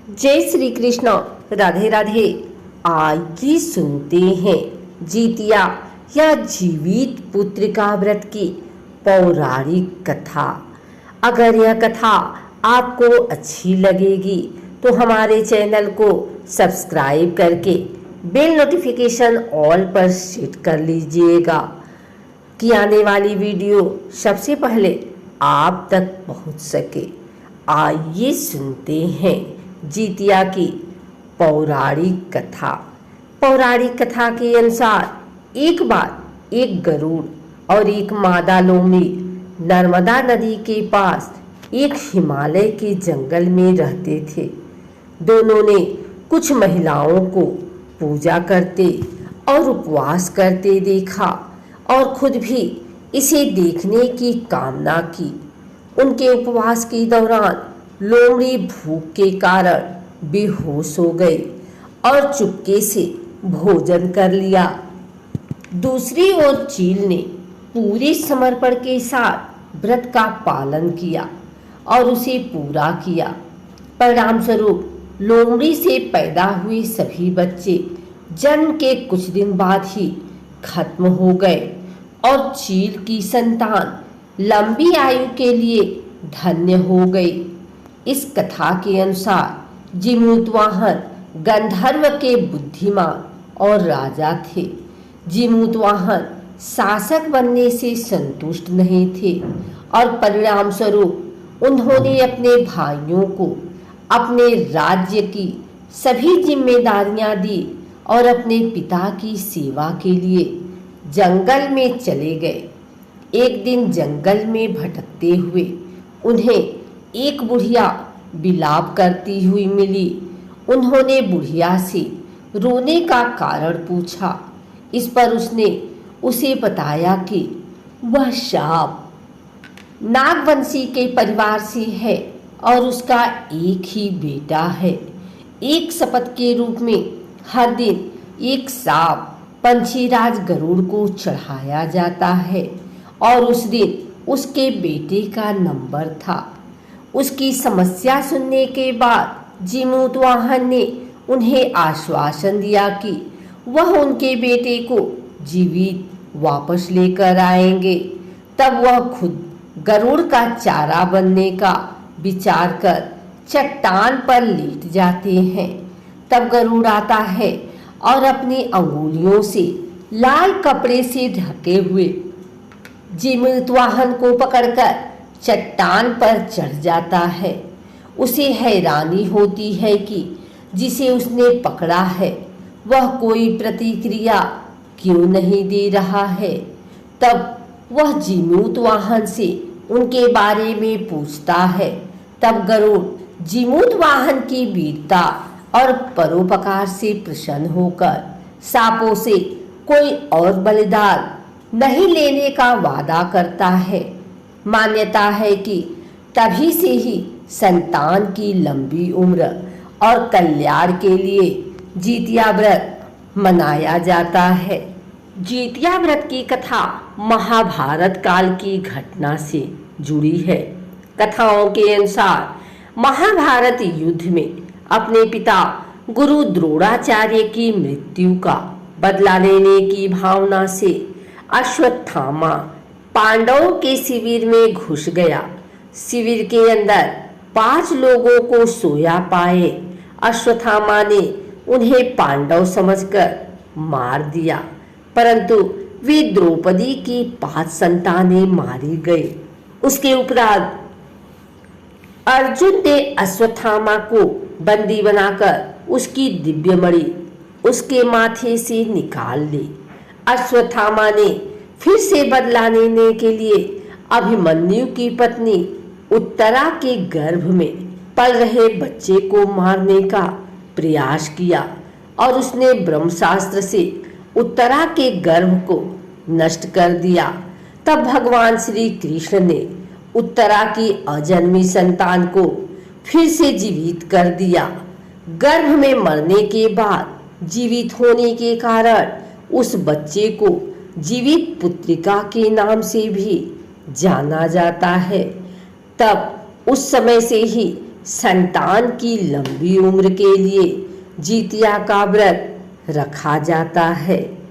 जय श्री कृष्ण। राधे राधे। आइए सुनते हैं जितिया या जीवित पुत्रिका व्रत की पौराणिक कथा। अगर यह कथा आपको अच्छी लगेगी तो हमारे चैनल को सब्सक्राइब करके बेल नोटिफिकेशन ऑल पर सेट कर लीजिएगा कि आने वाली वीडियो सबसे पहले आप तक पहुंच सके। आइए सुनते हैं जितिया की पौराणिक कथा। पौराणिक कथा के अनुसार एक बार एक गरुड़ और एक मादा लोमड़ी नर्मदा नदी के पास एक हिमालय के जंगल में रहते थे। दोनों ने कुछ महिलाओं को पूजा करते और उपवास करते देखा और खुद भी इसे देखने की कामना की। उनके उपवास के दौरान लोमड़ी भूख के कारण बेहोश हो गई और चुपके से भोजन कर लिया। दूसरी ओर चील ने पूरे समर्पण के साथ व्रत का पालन किया और उसे पूरा किया। परिणाम स्वरूप लोमड़ी से पैदा हुए सभी बच्चे जन्म के कुछ दिन बाद ही खत्म हो गए और चील की संतान लंबी आयु के लिए धन्य हो गई। इस कथा के अनुसार जीमूतवाहन गंधर्व के बुद्धिमान और राजा थे। जीमूतवाहन शासक बनने से संतुष्ट नहीं थे और परिणाम स्वरूप उन्होंने अपने भाइयों को अपने राज्य की सभी जिम्मेदारियां दी और अपने पिता की सेवा के लिए जंगल में चले गए। एक दिन जंगल में भटकते हुए उन्हें एक बुढ़िया विलाप करती हुई मिली। उन्होंने बुढ़िया से रोने का कारण पूछा। इस पर उसने उसे बताया कि वह शाप नागवंशी के परिवार से है और उसका एक ही बेटा है। एक शपथ के रूप में हर दिन एक सांप पंछीराज गरुड़ को चढ़ाया जाता है और उस दिन उसके बेटे का नंबर था। उसकी समस्या सुनने के बाद जीमूतवाहन ने उन्हें आश्वासन दिया कि वह उनके बेटे को जीवित वापस लेकर आएंगे। तब वह खुद गरुड़ का चारा बनने का विचार कर चट्टान पर लेट जाते हैं। तब गरुड़ आता है और अपनी अंगुलियों से लाल कपड़े से ढके हुए जीमूतवाहन को पकड़कर चट्टान पर चढ़ जाता है। उसे हैरानी होती है कि जिसे उसने पकड़ा है वह कोई प्रतिक्रिया क्यों नहीं दे रहा है। तब वह जीमूतवाहन से उनके बारे में पूछता है। तब गरुड़ जीमूतवाहन की वीरता और परोपकार से प्रसन्न होकर सांपों से कोई और बलिदान नहीं लेने का वादा करता है। मान्यता है कि तभी से ही संतान की लंबी उम्र और कल्याण के लिए जितिया व्रत मनाया जाता है। जितिया व्रत की कथा महाभारत काल की घटना से जुड़ी है। कथाओं के अनुसार महाभारत युद्ध में अपने पिता गुरु द्रोणाचार्य की मृत्यु का बदला लेने की भावना से अश्वत्थामा पांडवों के शिविर में घुस गया। शिविर के अंदर 5 लोगों को सोया पाए अश्वत्थामा ने उन्हें पांडव समझकर मार दिया, परंतु वे द्रौपदी की 5 संतानें मारी गई। उसके उपरांत अर्जुन ने अश्वत्थामा को बंदी बनाकर उसकी दिव्य मणि उसके माथे से निकाल ली। अश्वत्थामा ने फिर से बदला लेने के लिए अभिमन्यु की पत्नी उत्तरा के गर्भ में पल रहे बच्चे को मारने का प्रयास किया और उसने ब्रह्मास्त्र से उत्तरा के गर्भ को नष्ट कर दिया। तब भगवान श्री कृष्ण ने उत्तरा की अजन्मी संतान को फिर से जीवित कर दिया। गर्भ में मरने के बाद जीवित होने के कारण उस बच्चे को जीवित पुत्रिका के नाम से भी जाना जाता है। तब उस समय से ही संतान की लंबी उम्र के लिए जितिया का व्रत रखा जाता है।